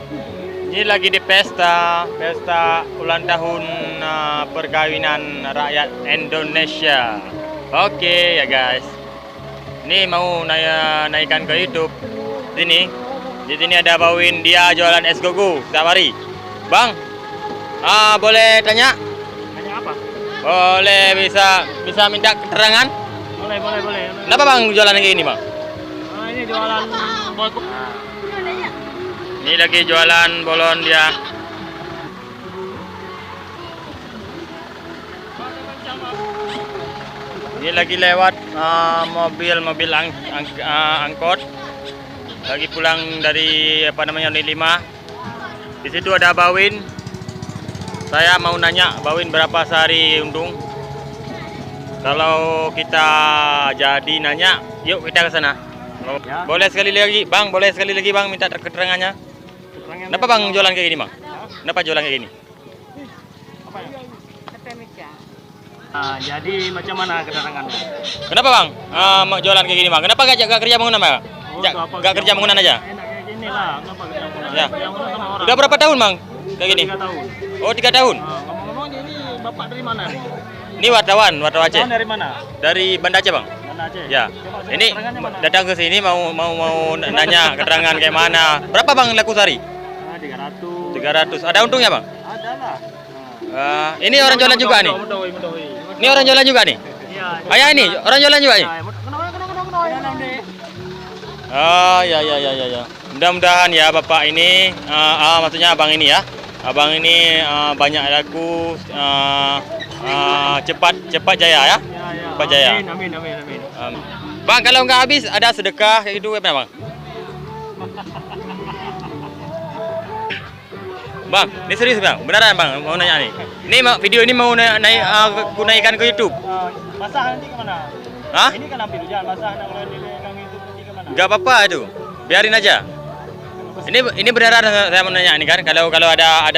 Ini lagi di pesta ulang tahun perkawinan rakyat Indonesia. Oke ya guys. Ini mau naikkan ke YouTube. Di sini ada Bawin, dia jualan es gogo setiap hari. Bang, boleh tanya? Tanya apa? Boleh bisa minta keterangan? Boleh. Kenapa bang jualan kayak gini bang? Ini jualan bolong. Ini lagi jualan bolon dia. Ini lagi lewat mobil angkot. Lagi pulang dari Unit 5. Di situ ada Bawin. Saya mau nanya Bawin berapa sehari untung? Kalau kita jadi nanya, yuk kita ke sana. Ya. Boleh sekali lagi bang minta keterangannya. Kenapa bang jualan kayak gini bang? Kenapa jualan kayak gini? Apa ya? Jadi macam mana keterangannya? Kenapa bang mau jualan kayak gini bang? Kenapa gak kerja bangunan bang? Gak kerja bangunan aja? Enak kayak gini lah. Kenapa kerja bangunan? Ya. Kerja bangunan sama orang. Udah berapa tahun bang kayak gini? 3 tahun. Oh 3 tahun. Ngomong-ngomong ini bapak dari mana? Ini wartawan Aceh. Dari mana? Dari Banda Aceh bang. Mana Aceh? Ya. Coba Ini keterangannya mana? datang ke sini mau nanya keterangan kayak mana? Berapa bang laku sehari? 300. 300. Ada untungnya bang? Ada lah. Ini orang jualan juga nih. Mudawi. Ini orang jualan juga nih. Iya. Ayah ini orang jualan juga nih. Kenapa? Ya. Mudah-mudahan ya bapak ini, maksudnya abang ini ya. Abang ini banyak laku, cepat jaya ya. Cepat jaya. Amin. Bang kalau nggak habis ada sedekah kayak gitu apa bang? Bang, ini serius bang, beneran bang mau nanya nih. Ini video ini mau naikkan ke YouTube. Basah nanti kemana? Hah? Ini kan ambil hujan, basah nak kalau dikang itu nanti kemana? Gak apa-apa itu, biarin aja. Ini beneran saya mau nanya nih kan, kalau ada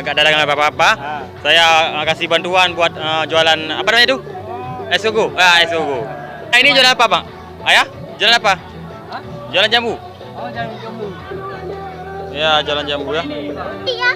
gak ada apa-apa, saya kasih bantuan buat jualan apa namanya itu? Es gogo. Es gogo. Ini jualan apa bang? Ayah? Jualan apa? Hah? Jualan jambu. Oh, jangan jambu. Ya, jualan jambu ya. Iya.